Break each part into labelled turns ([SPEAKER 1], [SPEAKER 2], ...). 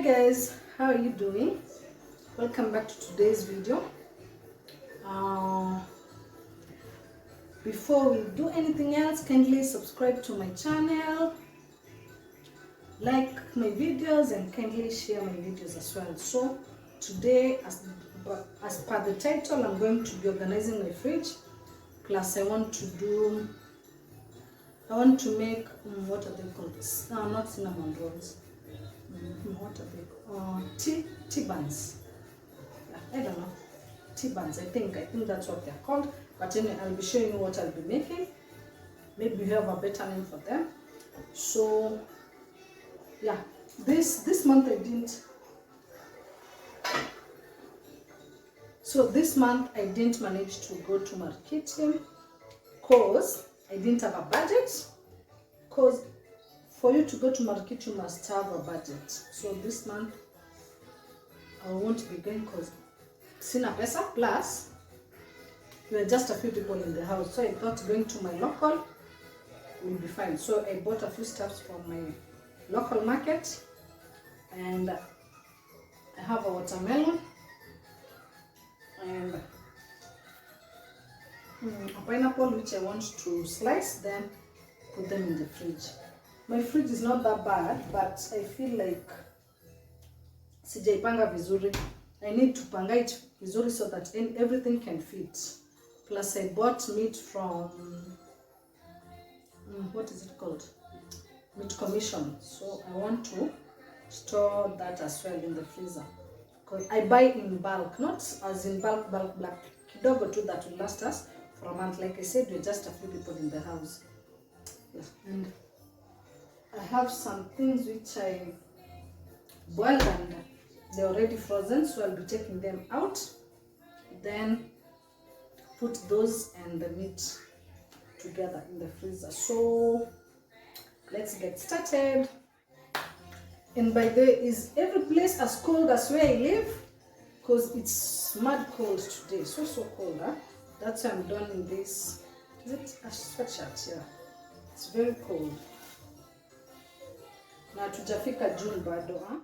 [SPEAKER 1] Hi guys, how are you doing? Welcome back to today's video. Before we do anything else, kindly subscribe to my channel, like my videos, and kindly share my videos as well. So today, as per the title, I'm going to be organizing my fridge. Plus I want to make what are they called? No, not cinnamon rolls. What are they called? Tea buns. I don't know. Tea buns. I think that's what they're called. But anyway, I'll be showing you what I'll be making. Maybe you have a better name for them. So yeah, this month I didn't. So this month I didn't manage to go to marketing because I didn't have a budget. Because for you to go to market, you must have a budget. So this month I won't be going because sina pesa, plus there are just a few people in the house. So I thought going to my local will be fine. So I bought a few stuffs from my local market, and I have a watermelon and a pineapple which I want to slice, then put them in the fridge. My fridge is not that bad, but I feel like sijaipanga vizuri. I need to panga it vizuri so that everything can fit. Plus I bought meat from what is it called? Meat Commission. So I want to store that as well in the freezer. Because I buy in bulk, not as in bulk, kidogo too, that will last us for a month. Like I said, we're just a few people in the house. Yes. And I have some things which I boiled and they're already frozen, so I'll be taking them out, then put those and the meat together in the freezer. So let's get started. And by the way, is every place as cold as where I live? Because it's mad cold today, so cold, huh? That's why I'm donning this. Is it a sweatshirt? Yeah, it's very cold. Na tujafika June bado, huh?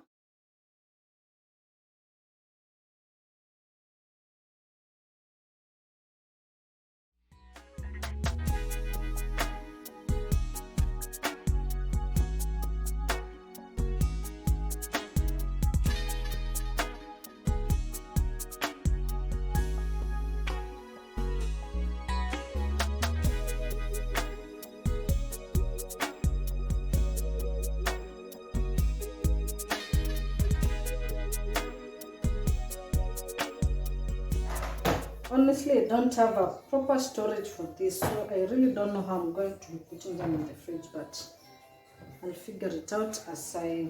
[SPEAKER 1] Honestly, I don't have a proper storage for this, so I really don't know how I'm going to be putting them in the fridge, but I'll figure it out as I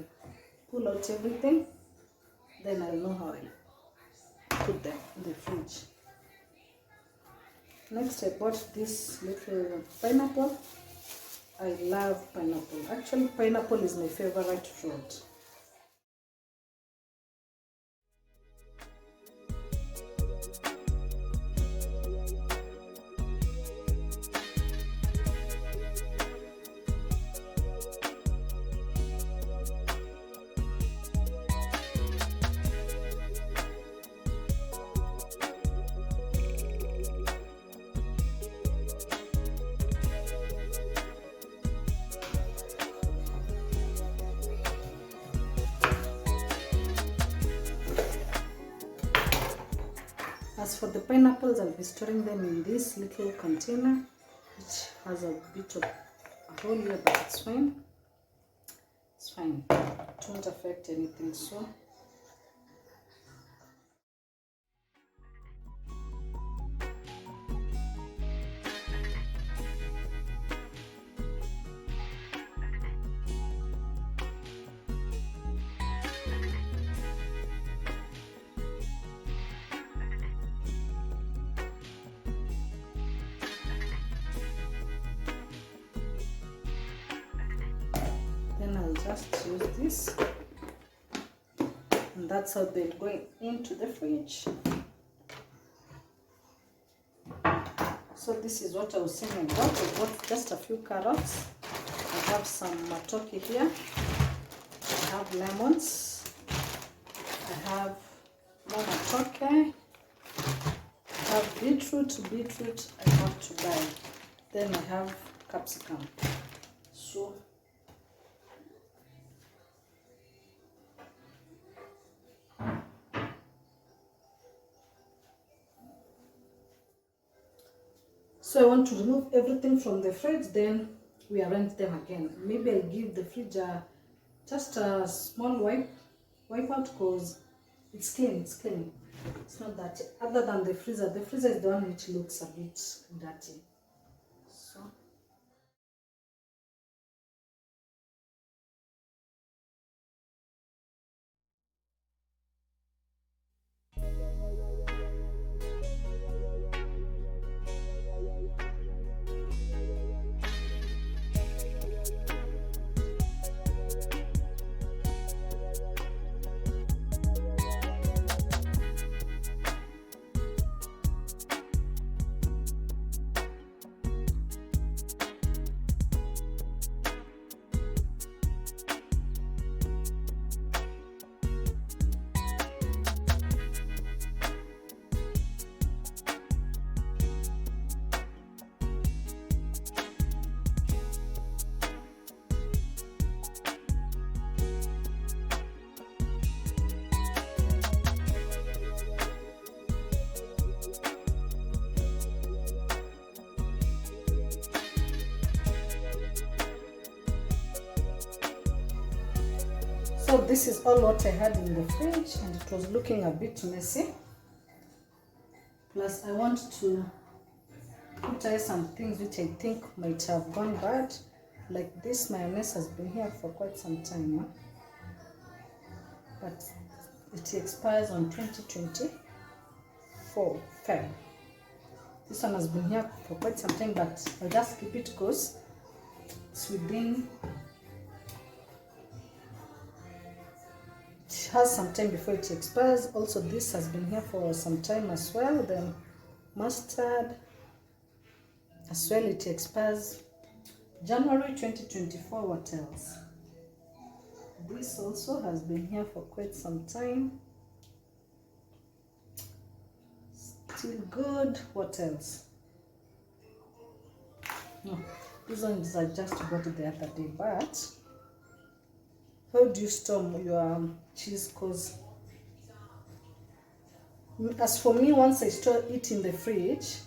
[SPEAKER 1] pull out everything. Then I'll know how I put them in the fridge. Next, I bought this little pineapple. I love pineapple. Actually, pineapple is my favorite fruit. As for the pineapples, I'll be storing them in this little container, which has a bit of a hole here, but it's fine. It's fine. It won't affect anything. So I'll just use this, and that's how they're going into the fridge. So this is what I was saying about. I bought just a few carrots. I have some matoke here. I have lemons. have mama toke. I have beetroot I have to buy. Then I have capsicum. So I want to remove everything from the fridge, then we arrange them again. Maybe I'll give the fridge just a small wipe out, because it's clean. It's not dirty. Other than the freezer is the one which looks a bit dirty. So So this is all what I had in the fridge, and it was looking a bit messy. Plus I want to put away some things which I think might have gone bad. Like this mayonnaise has been here for quite some time, but it expires on 2024 Feb. This one has been here for quite some time, but I'll just keep it because it's within, it has some time before it expires. Also this has been here for some time as well. Then mustard as well, it expires January 2024. What else? This also has been here for quite some time, still good. What else? No, these ones I just got the other day. But how do you store your cheese? Because as for me, once I store it in the fridge,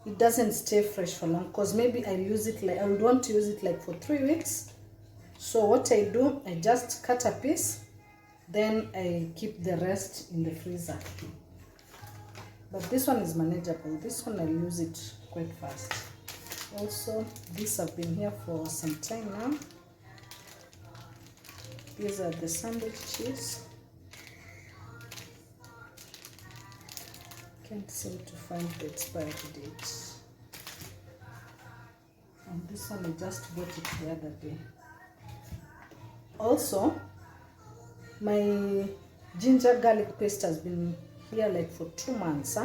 [SPEAKER 1] it doesn't stay fresh for long, because maybe I use it like, I would want to use it like for 3 weeks. So what I do, I just cut a piece, then I keep the rest in the freezer. But this one is manageable. This one I use it quite fast. Also, these have been here for some time now. These are the sandwich cheese. Can't seem to find the expiry date. And this one I just bought it the other day. Also, my ginger garlic paste has been here like for 2 months.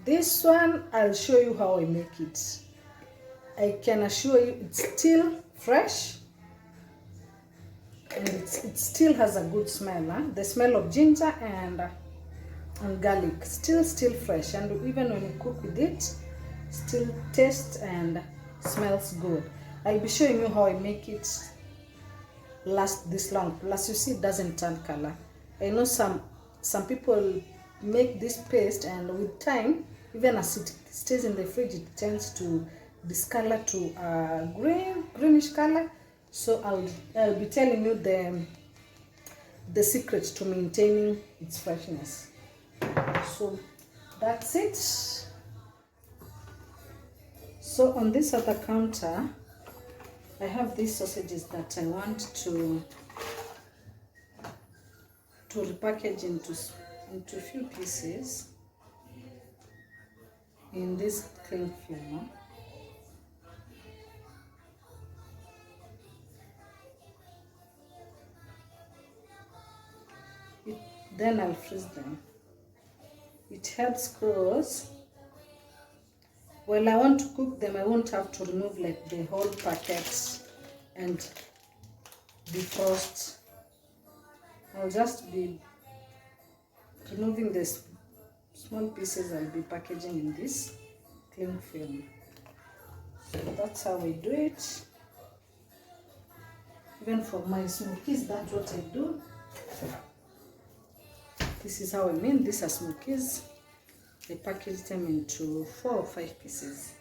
[SPEAKER 1] This one I'll show you how I make it. I can assure you it's still fresh, and it still has a good smell. The smell of ginger and garlic still fresh, and even when you cook with it, still tastes and smells good. I'll be showing you how I make it last this long. Plus you see it doesn't turn color. I know some people make this paste, and with time, even as it stays in the fridge, it tends to discolor to a greenish color. So I'll be telling you the secret to maintaining its freshness. So that's it. So on this other counter, I have these sausages that I want to repackage into a few pieces in this cling film. Then I'll freeze them. It helps because while I want to cook them, I won't have to remove like the whole packets and defrost. I'll just be removing this small pieces. I'll be packaging in this cling film. So that's how we do it. Even for my smokies, that's what I do. This is how I mean. These are smokies. I package them into 4 or 5 pieces.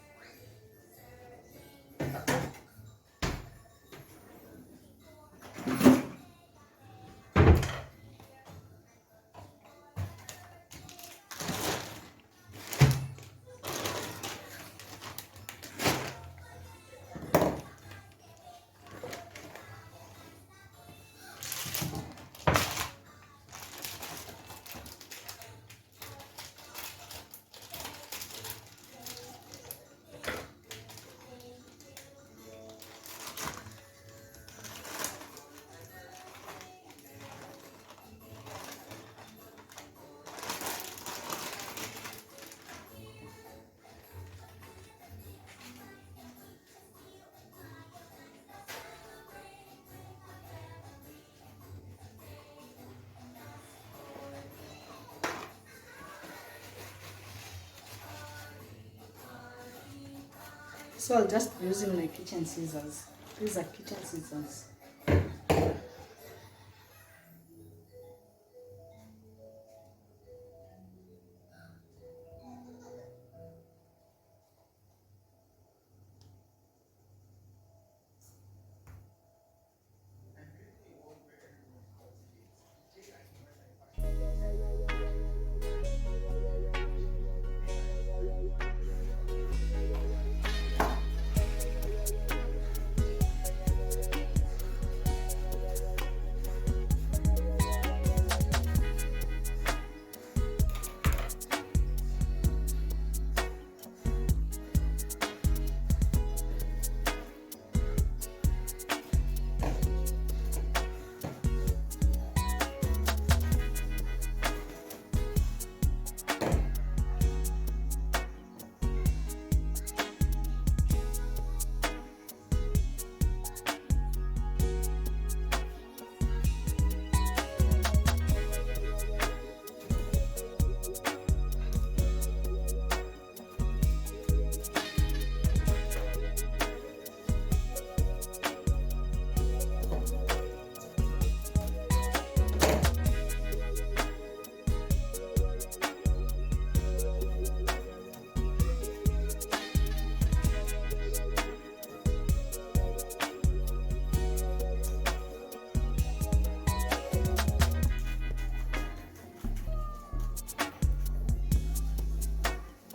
[SPEAKER 1] So I'll just be using my kitchen scissors. These are kitchen scissors.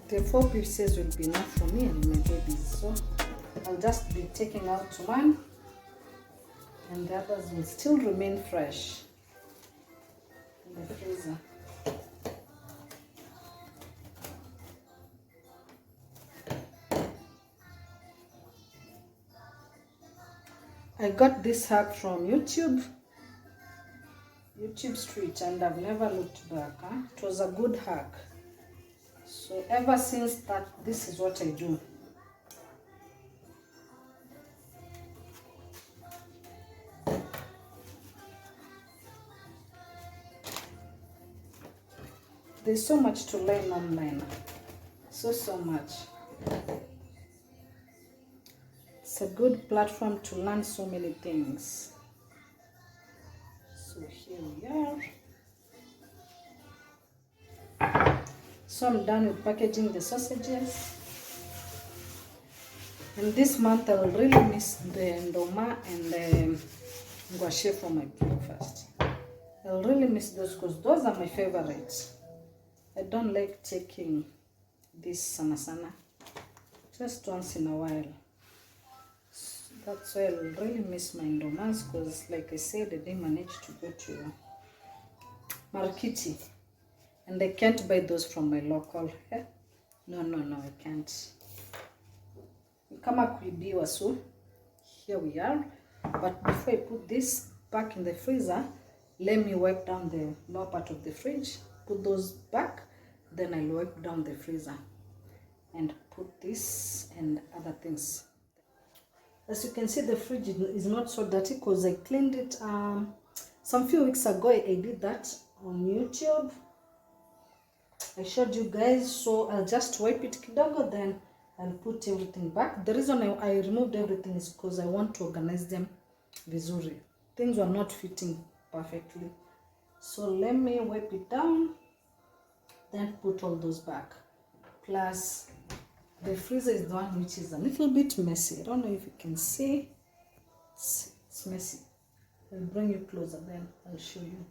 [SPEAKER 1] The 4 pieces will be enough for me and my babies. So I'll just be taking out one and the others will still remain fresh in the freezer. I got this hack from YouTube Street, and I've never looked back. It was a good hack. So ever since that, this is what I do. There's so much to learn online. So much. It's a good platform to learn so many things. So here we are. So I'm done with packaging the sausages. And this month I will really miss the ndoma and the ngwashe for my breakfast. I'll really miss those because those are my favorites. I don't like taking this sana, just once in a while. So that's why I'll really miss my ndomas because, like I said, I didn't manage to go to Markiti. And I can't buy those from my local. No, I can't. Kama kuibiwa, so here we are. But before I put this back in the freezer, let me wipe down the lower part of the fridge, put those back, then I'll wipe down the freezer and put this and other things. As you can see, the fridge is not so dirty because I cleaned it some few weeks ago. I did that on YouTube. I showed you guys, so I'll just wipe it kidogo, then I'll put everything back. The reason I removed everything is because I want to organize them vizuri. Things were not fitting perfectly. So let me wipe it down, then put all those back. Plus, the freezer is the one which is a little bit messy. I don't know if you can see. It's messy. I'll bring you closer, then I'll show you.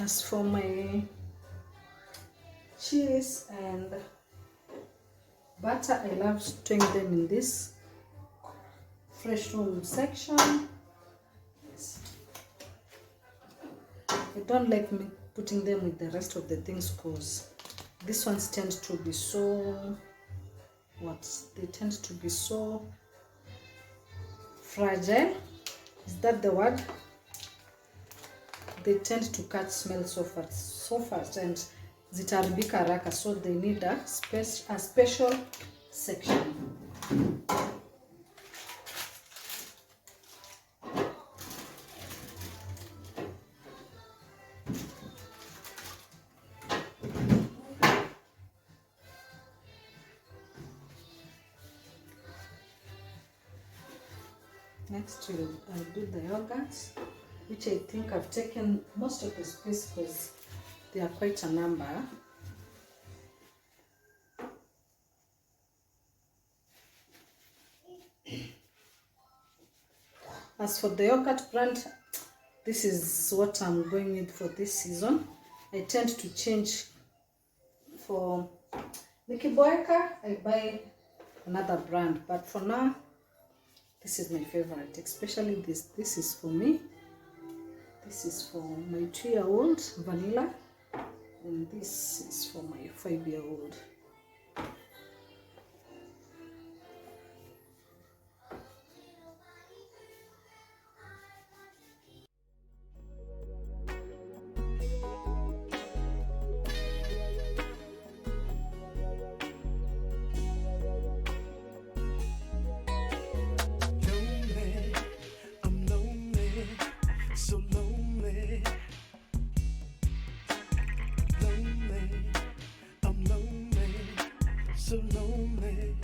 [SPEAKER 1] As for my cheese and butter, I love storing them in this fresh room section. I don't like me putting them with the rest of the things because these ones tend to be so they tend to be so fragile. Is that the word? They tend to catch smell so fast and zitaharibika haraka, so they need a special section. Next, I'll do the yogurts, which I think I've taken most of the space because they are quite a number. As for the yogurt brand, this is what I'm going with for this season. I tend to change. For nikiboeka, I buy another brand, but for now, this is my favorite, especially this. This is for me. This is for my 2-year-old, Vanilla, and this is for my 5-year-old.
[SPEAKER 2] So lonely.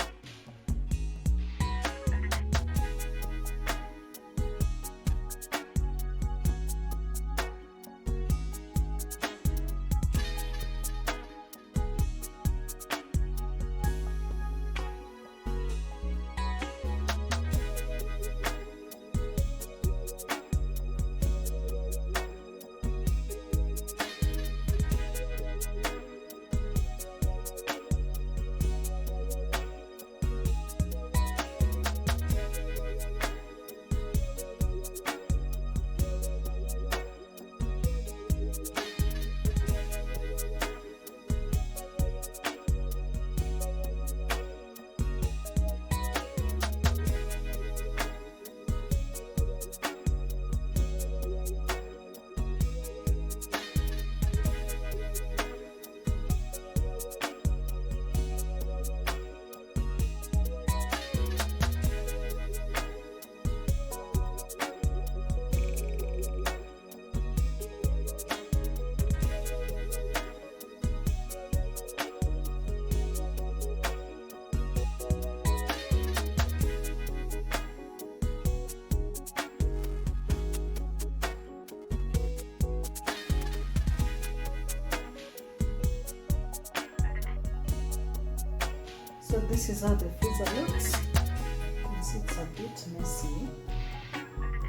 [SPEAKER 1] So this is how the freezer looks. You can see it's a bit messy.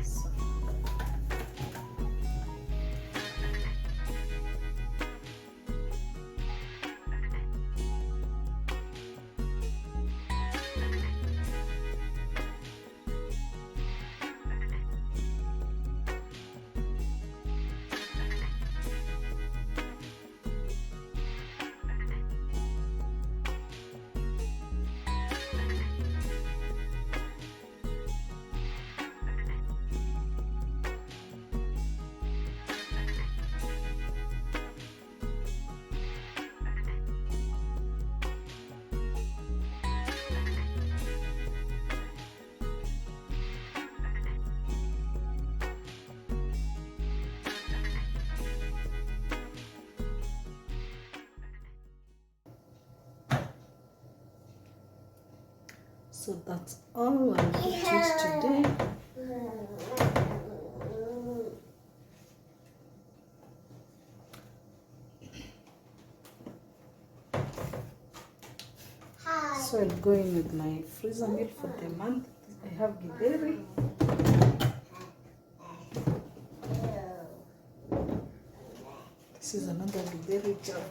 [SPEAKER 1] So. So that's all I'm going to use today. So I'll go in with my freezer meal for the month. I have githeri. This is another githeri jar.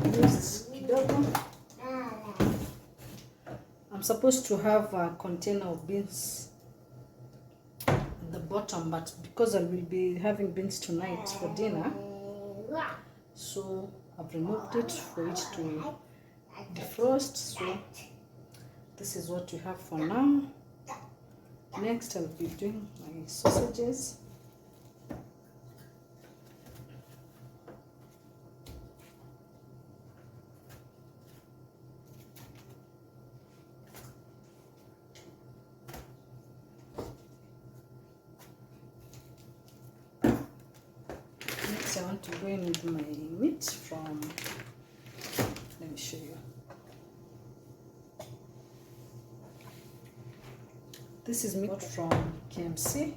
[SPEAKER 1] Used kidogo. I'm supposed to have a container of beans at the bottom, but because I will be having beans tonight for dinner, so I've removed it for it to defrost. So this is what we have for now. Next I'll be doing my sausages. I want to go in with my meat from, let me show you. This is meat from KMC,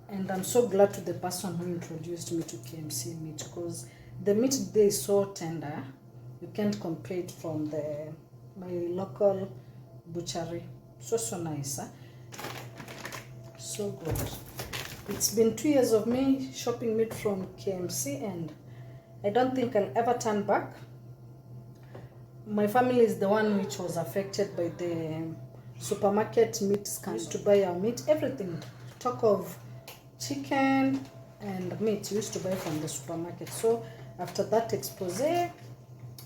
[SPEAKER 1] and I'm so glad to the person who introduced me to KMC meat, because the meat there is so tender. You can't compare it from my local butchery. So nice, huh? So good. It's been 2 years of me shopping meat from KMC, and I don't think I'll ever turn back. My family is the one which was affected by the supermarket meat scam. Used to buy our meat, everything. Talk of chicken and meat used to buy from the supermarket. So after that expose,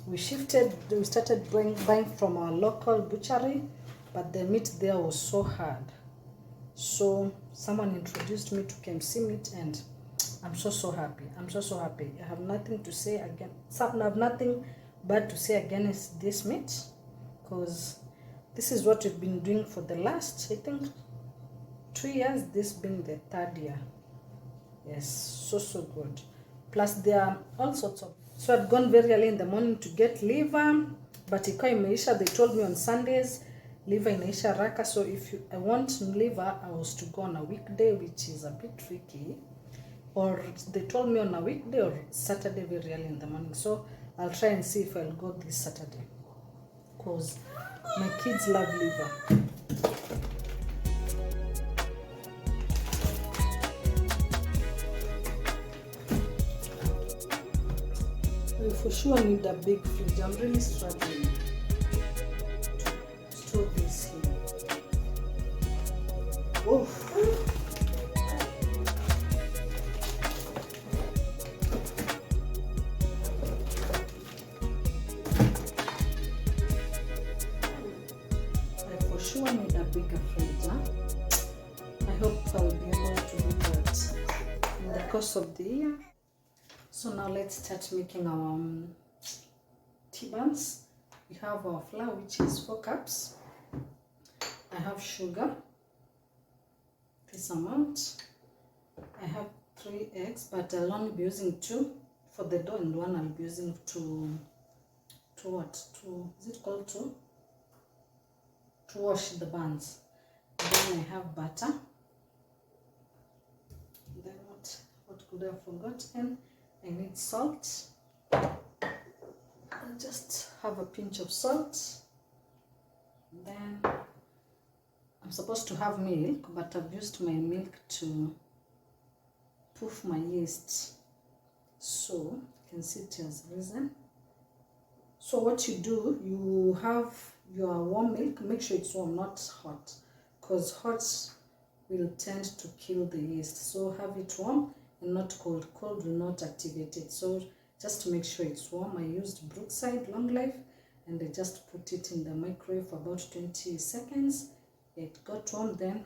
[SPEAKER 1] we started buying from our local butchery, but the meat there was so hard. So someone introduced me to KMC meat, and I'm so happy. I'm so happy. I have nothing to say again. I have nothing bad to say against this meat, because this is what we've been doing for the last, I think, 2 years, this being the 3rd year. Yes, so good. Plus there are all sorts of, so I'd gone very early in the morning to get liver, but ikawa imeisha. They told me on Sundays liver inaisha raka, so if I want liver I was to go on a weekday, which is a bit tricky, or they told me on a weekday or Saturday very early in the morning. So I'll try and see if I'll go this Saturday, because my kids love liver. I for sure need a big fridge. I'm really struggling to store this here. Oof. I for sure need a bigger fridge. I hope I'll be able to do that in the course of the year. So now let's start making our tea buns. We have our flour, which is 4 cups. I have sugar, this amount. I have 3 eggs, but I'll only be using 2 for the dough, and 1 I'll be using to is it called to wash the buns. Then I have butter. Then what could I have forgotten? I need salt. I'll just have a pinch of salt. Then I'm supposed to have milk, but I've used my milk to poof my yeast. So you can see it has risen. So what you do, you have your warm milk. Make sure it's warm, not hot, because hot will tend to kill the yeast. So have it warm and not cold. Cold will not activate it. So just to make sure it's warm, I used Brookside Long Life, and I just put it in the microwave for about 20 seconds. It got warm. Then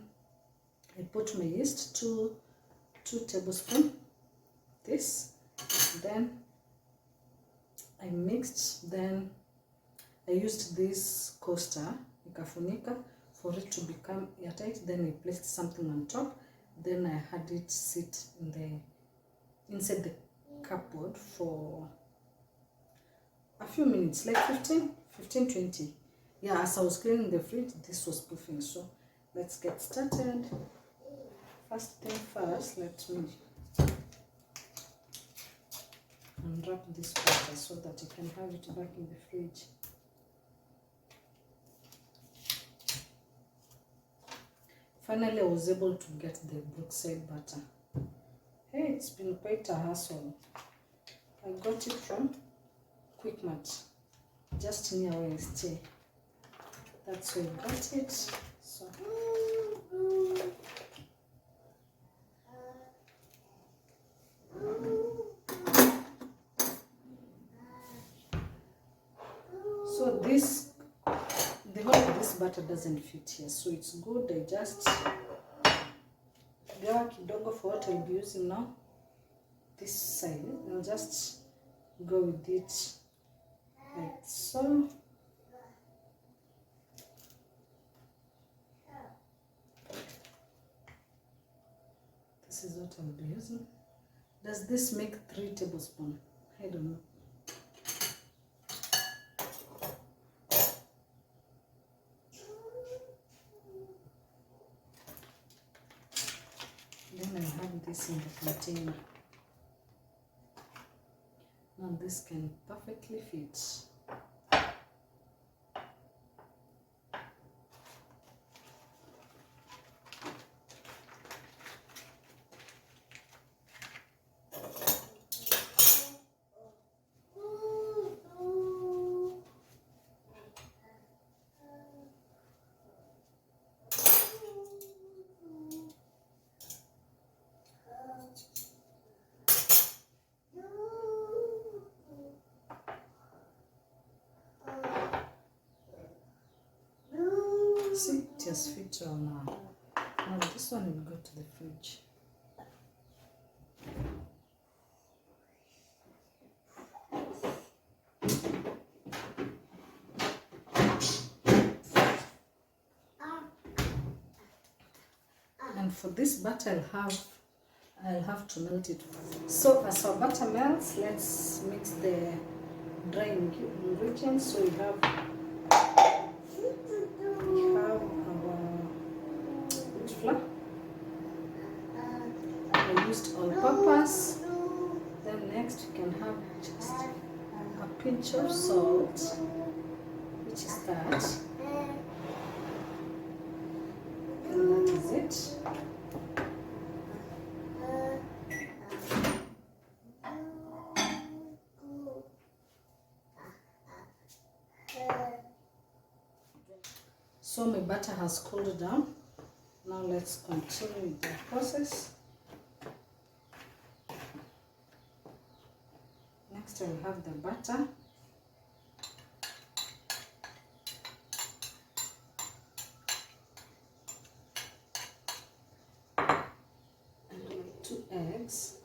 [SPEAKER 1] I put my yeast, 2 tablespoons, this. Then I mixed. Then I used this coaster, nikafunika, for it to become airtight. Then I placed something on top. Then I had it sit inside the cupboard for a few minutes, like 15-20. Yeah, as I was cleaning the fridge, this was poofing. So let's get started. First thing first, let me unwrap this paper so that you can have it back in the fridge. Finally, I was able to get the Brookside butter. Hey, it's been quite a hassle. I got it from Quickmart, just near where I stay. That's where I got it. So the whole of this butter doesn't fit here, so it's good. I just gawa kidogo for what I'll be using now. This side, I'll just go with it like so. This is what I'll be using. Does this make 3 tablespoons? I don't know. Then I have this in the container. Now this can perfectly fit. it on now this one will go to the fridge. And for this butter I'll have to melt it. So as our butter melts, let's mix the dry ingredients. So we have our wheat flour. I used all-purpose. Then next you can have just a pinch of salt, which is that. And that is it. So my butter has cooled down. Now let's continue with the process. Next I will have the butter. And my 2 eggs.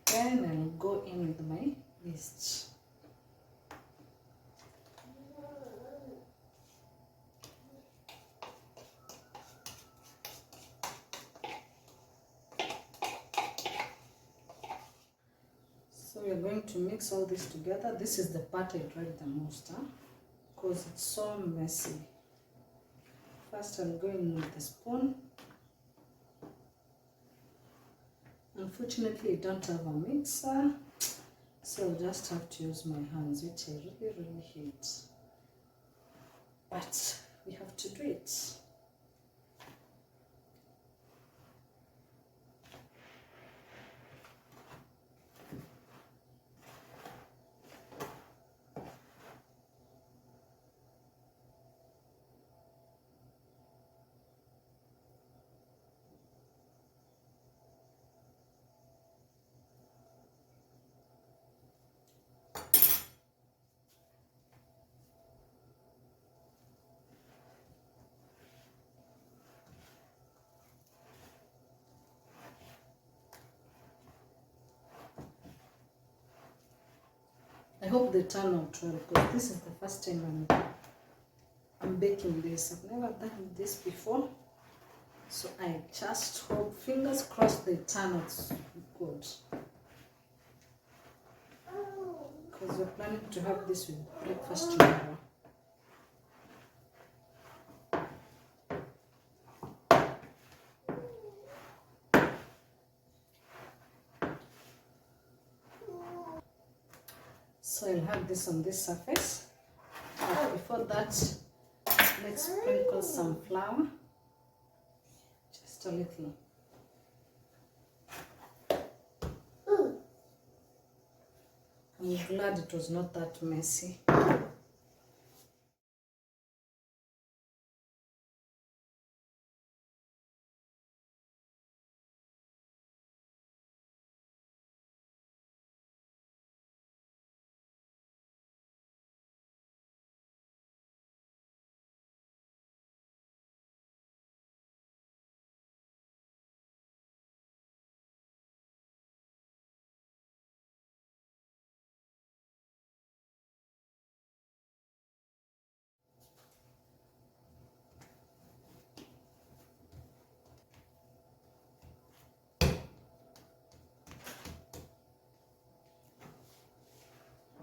[SPEAKER 1] Then I'll go in with my yeast. So we're going to mix all this together. This is the part I dread the most, because it's so messy. First I'll go in with the spoon. Unfortunately, I don't have a mixer, so I'll just have to use my hands, which I really hate. But we have to do it. I hope they turn out well, because this is the first time I'm baking this. I've never done this before, so I just hope, fingers crossed, they turn out good, because we're planning to have this with breakfast tomorrow. So I'll have this on this surface. But before that, let's sprinkle some flour, just a little. I'm glad it was not that messy.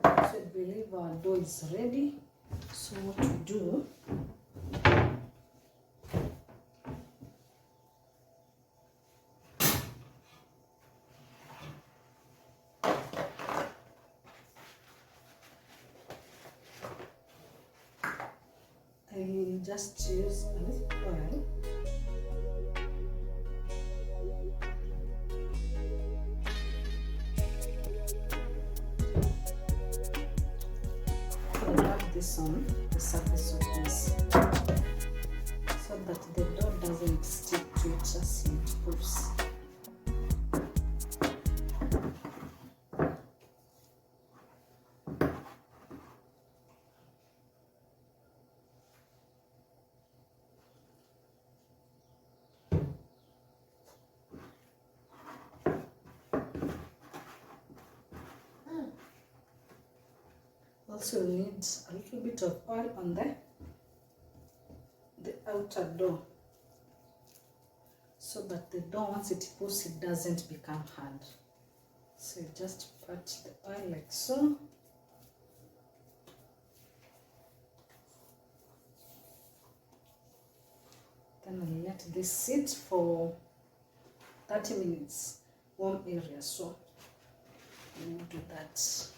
[SPEAKER 1] So I believe our dough is ready. So what we do, I just use a little oil. This on the surface of this, so that the dough doesn't stick to it as it moves. Also need a little bit of oil on the outer dough, so that the dough, once it pulls, it doesn't become hard. So you just pat the oil like so. Then I'll let this sit for 30 minutes, warm area. So we'll do that.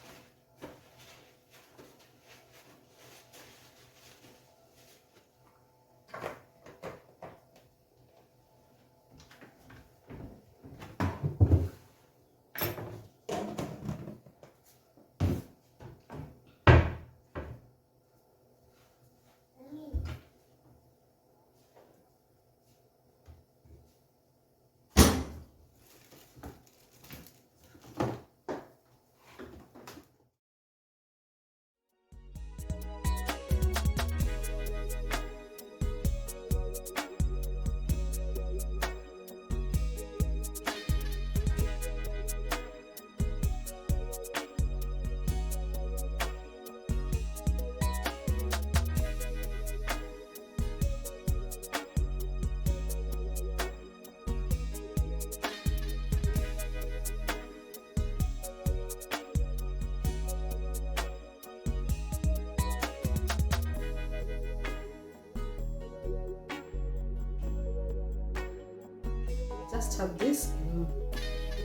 [SPEAKER 1] Just have this in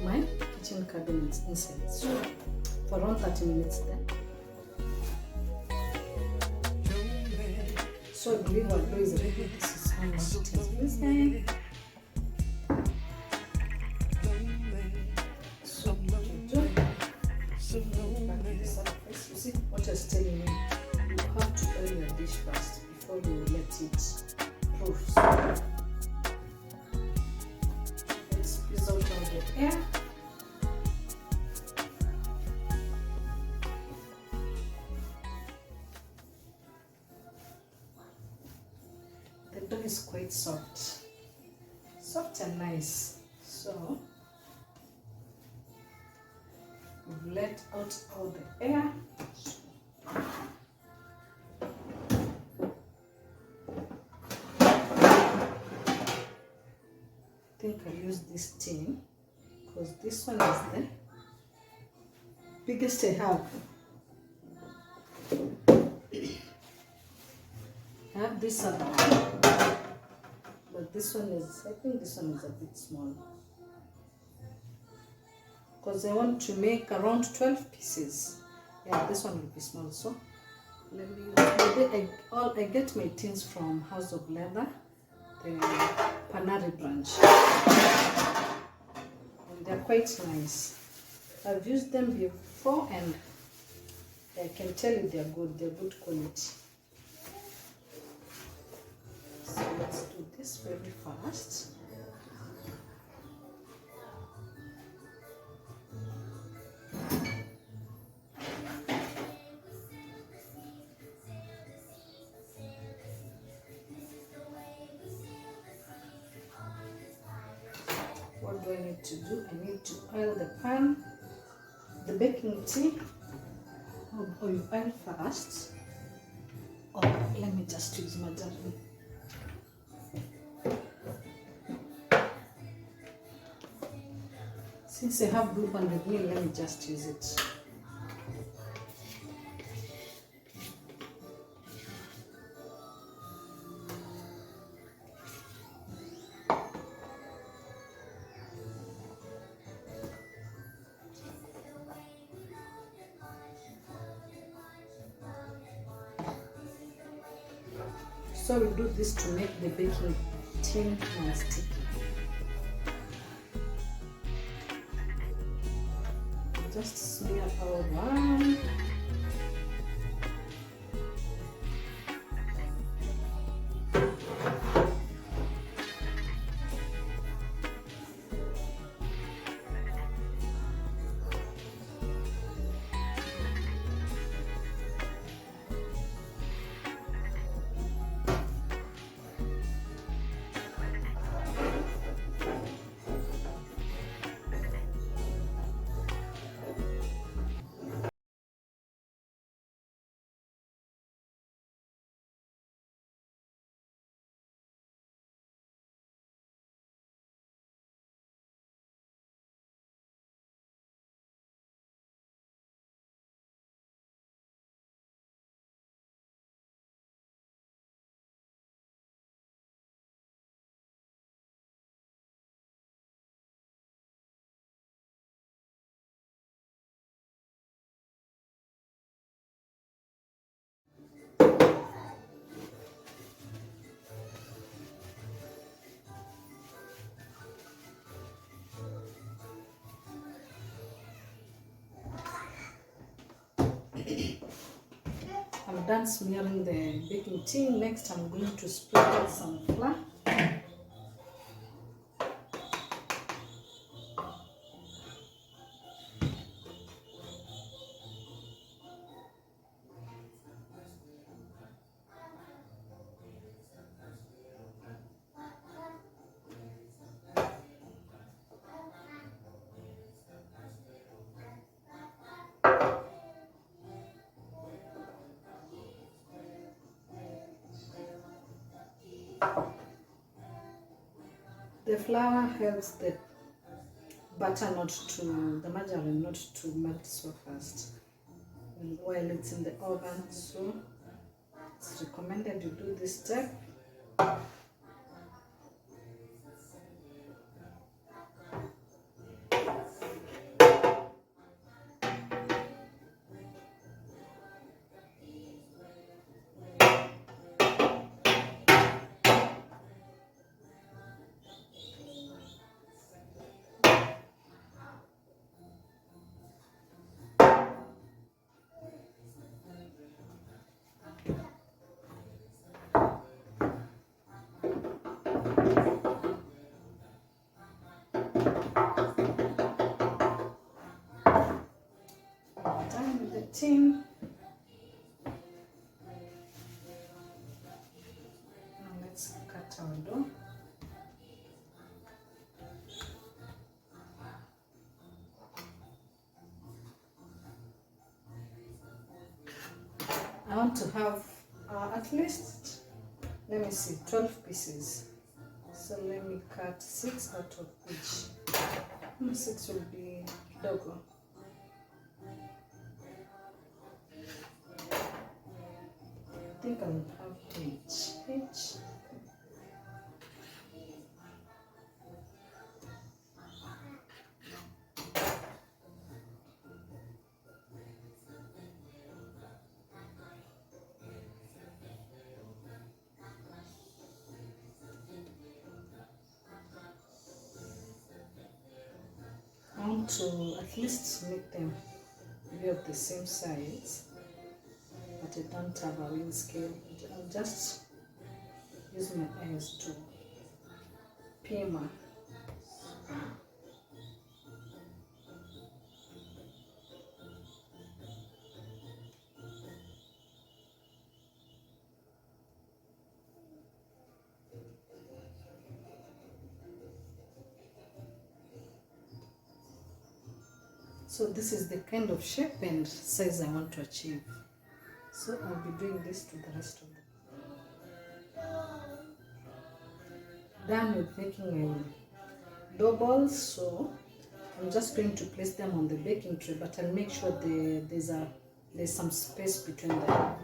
[SPEAKER 1] my kitchen cabinets inside, so for around 30 minutes then. So I believe our dough is ready. This is how much it is missing. So you see what I was telling you, you have to oil your dish first before you let it proof. So out all the air. The dough is quite soft and nice. So we've let out all the air. I think I'll use this tin because this one is the biggest I have. I have this other one, but this one is, I think this one is a bit small because I want to make around 12 pieces. Yeah, this one will be small, so let me use, I get my tins from House of Leather, the Panari branch, and they're quite nice. I've used them before and I can tell you they're good quality. So let's do this very fast. What do I need to do? I need to oil the pan, the baking tin. Oil first. Oh, let me just use margarine. Since I have Blue Band with me, let me just use it. So we do this to make the baking tin non-sticky. Just smear all around. done smearing the baking tin. Next, I'm going to sprinkle some flour. The flour helps the butter not to, the margarine not to melt so fast while it's in the oven. So it's recommended you do this step. Done with the tin. Now let's cut our dough. I want to have at least, let me see, 12 pieces. So let me cut 6 out of each. 6 will be kidogo. I think I'll have each. I want to at least make them be of the same size, but I don't have a weighing scale. I'll just use my eyes to pima. So this is the kind of shape and size I want to achieve. So I'll be doing this to the rest of the. Done with making my dough balls, so I'm just going to place them on the baking tray, but I'll make sure there's some space between them.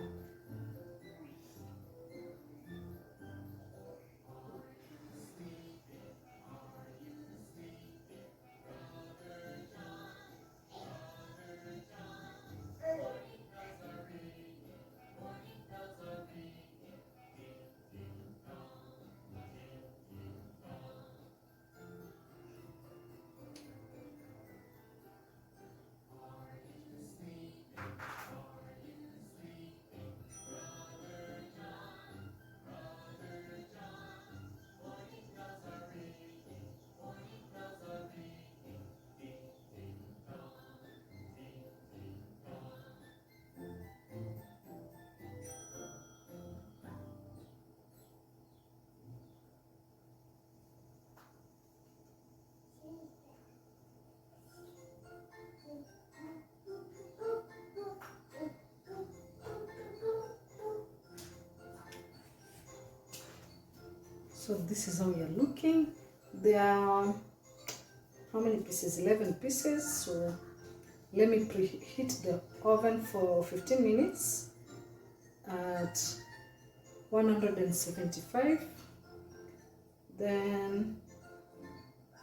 [SPEAKER 1] So this is how we are looking. There are how many pieces? 11 pieces. So let me preheat the oven for 15 minutes at 175. Then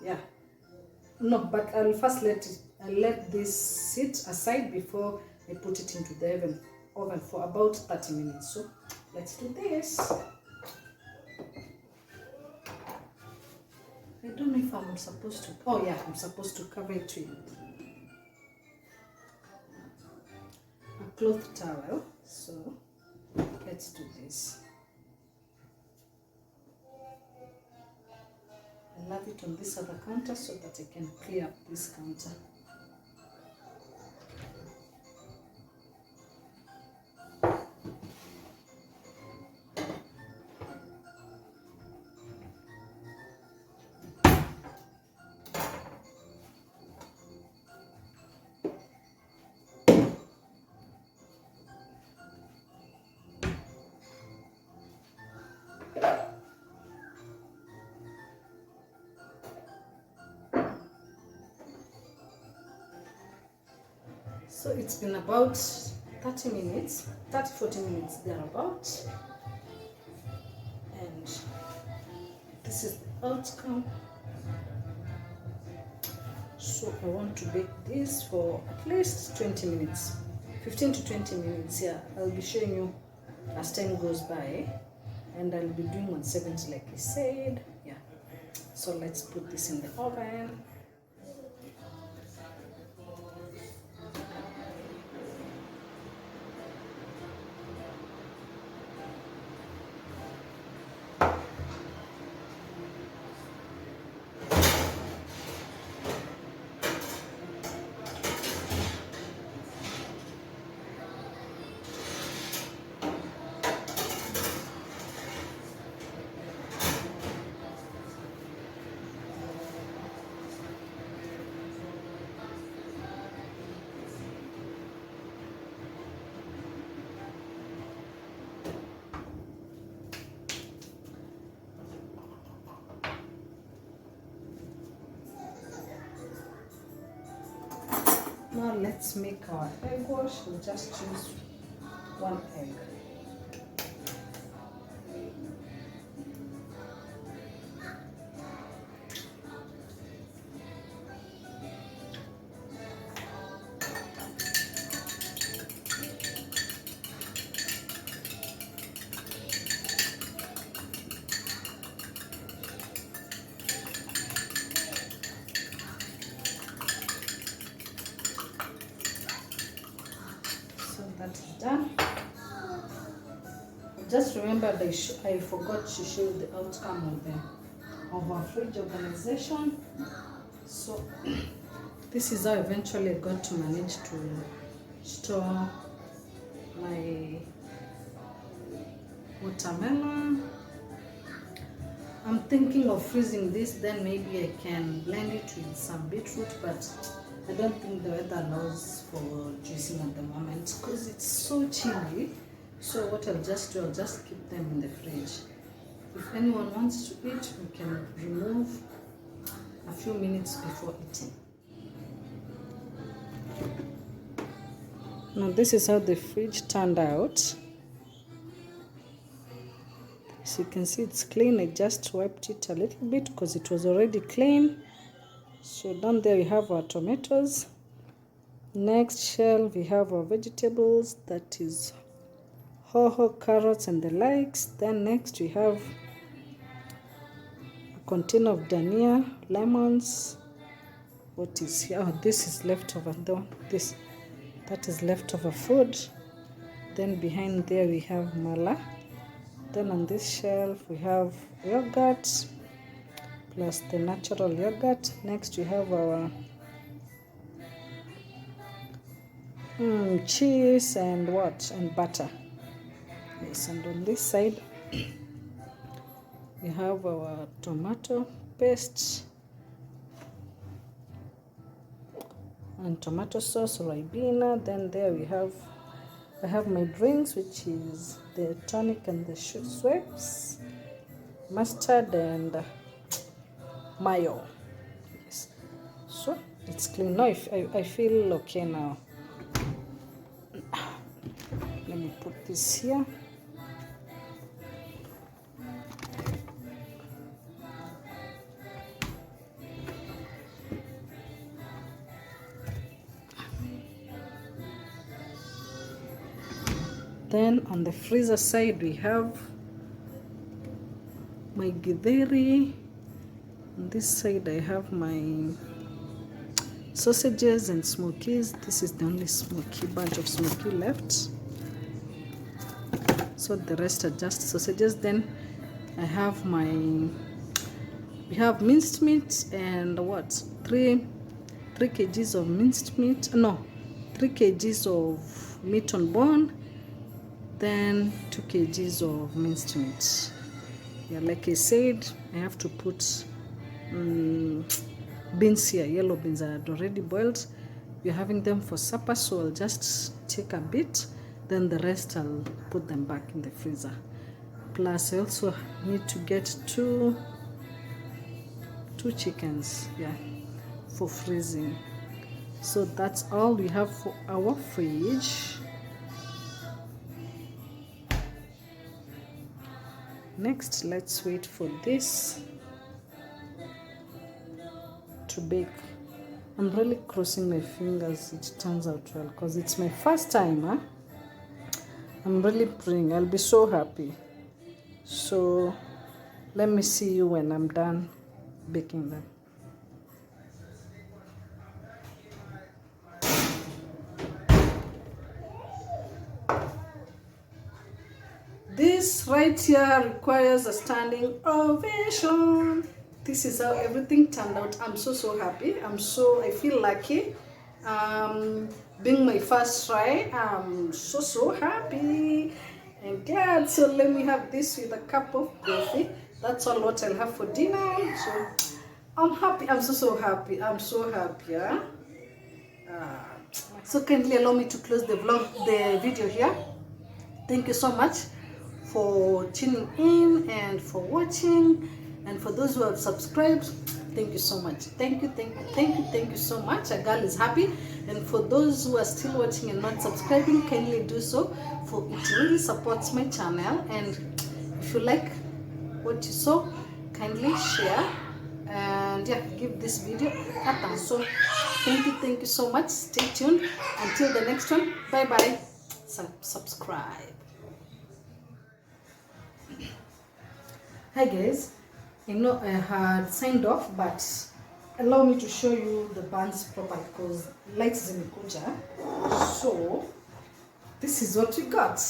[SPEAKER 1] yeah, no, but I'll first let this sit aside before I put it into the oven for about 30 minutes. So let's do this. I don't know if I'm supposed to. Oh yeah, I'm supposed to cover it with a cloth towel. So Let's do this. I love it on this other counter so that I can clear up this counter. So it's been about 30 minutes, 40 minutes thereabout. And this is the outcome. So I want to bake this for at least 20 minutes, 15 to 20 minutes. Yeah, I'll be showing you as time goes by, and I'll be doing 170 like I said. Yeah, so let's put this in the oven. Now let's make our egg wash. We'll just choose one egg. That is done. Just remembered I forgot to show you the outcome of our fridge organization. So this is how eventually I got to manage to store my watermelon. I'm thinking of freezing this, then maybe I can blend it with some beetroot, but I don't think the weather allows for juicing at the moment because it's so chilly. So what I'll just do, I'll just keep them in the fridge. If anyone wants to eat, we can remove a few minutes before eating. Now this is how the fridge turned out. So you can see it's clean. I just wiped it a little bit because it was already clean. So down there we have our tomatoes. Next shelf we have our vegetables, that is hoho, carrots and the likes. Then next we have a container of dania, lemons. What is here? Oh, this is leftover. That is leftover food. Then behind there we have mala. Then on this shelf we have yogurt plus the natural yogurt. Next we have our cheese and butter. Yes, and on this side we have our tomato paste and tomato sauce, ribena. Then there I have my drinks, which is the tonic and the Schweppes, mustard and mayo. Yes. So it's clean now. I feel okay now. Let me put this here. Then on the freezer side we have my githeri. On this side I have my sausages and smokies. This is the only bunch of smoky left. So the rest are just sausages. Then I have we have minced meat and what? 3 kgs of minced meat. No, 3 kgs of meat on bone. Then 2 kgs of minced meat. Yeah, like I said, I have to put beans here. Yellow beans are already boiled. We're having them for supper, so I'll just take a bit, then the rest I'll put them back in the freezer. Plus I also need to get two chickens, yeah, for freezing. So that's all we have for our fridge. Next, let's wait for this to bake. I'm really crossing my fingers it turns out well, because it's my first time. Huh? I'm really praying. I'll be so happy. So let me see you when I'm done baking them. This right here requires a standing ovation. This is how everything turned out. I'm so happy. I feel lucky. Being my first try, I'm so happy and glad. So let me have this with a cup of coffee. That's all what I'll have for dinner. So I'm happy. I'm so happy. I'm so happy. Yeah? So kindly allow me to close the video here. Thank you so much for tuning in and for watching, and for those who have subscribed, thank you so much. Thank you so much. A girl is happy. And for those who are still watching and not subscribing, kindly do so, for it really supports my channel. And if you like what you saw, kindly share and yeah, give this video a thumbs. So thank you so much. Stay tuned until the next one. Bye bye. Subscribe. Hi guys, I know I had signed off, but allow me to show you the buns properly because lights zimekuja. So this is what we got.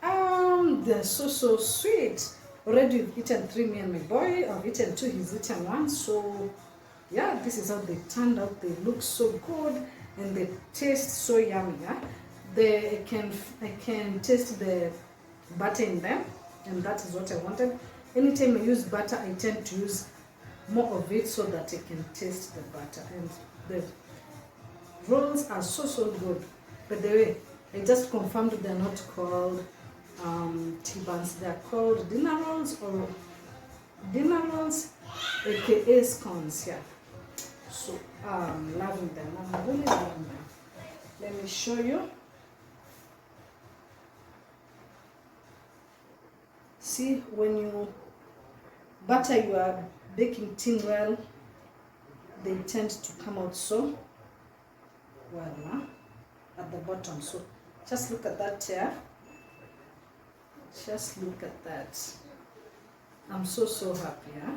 [SPEAKER 1] They're so sweet. Already we've eaten 3, me and my boy. I've eaten 2, he's eaten 1. So yeah, this is how they turned out. They look so good and they taste so yummy. Yeah? I can taste the butter in them. And that is what I wanted. Anytime I use butter, I tend to use more of it so that I can taste the butter. And the rolls are so good. By the way, I just confirmed they're not called T-buns. They're called dinner rolls, or dinner rolls, aka scones. Yeah. So I'm loving them. I'm really loving them. Let me show you. See, when you butter your baking tin well, they tend to come out so well at the bottom. So just look at that here. Just look at that. I'm so happy. Huh?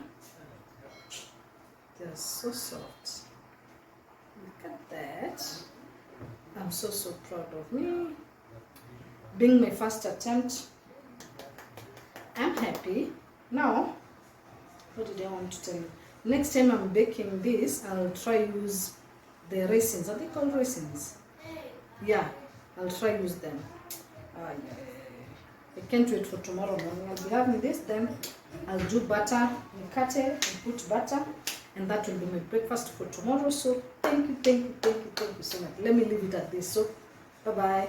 [SPEAKER 1] They're so soft. Look at that. I'm so proud of me. Being my first attempt, I'm happy. Now, what did I want to tell you? Next time I'm baking this, I'll try use the raisins. Are they called raisins? Yeah, I'll try use them. I can't wait for tomorrow morning. I'll be having this, then I'll do butter, cut it and put butter, and that will be my breakfast for tomorrow. So thank you so much. Let me leave it at this. So bye bye.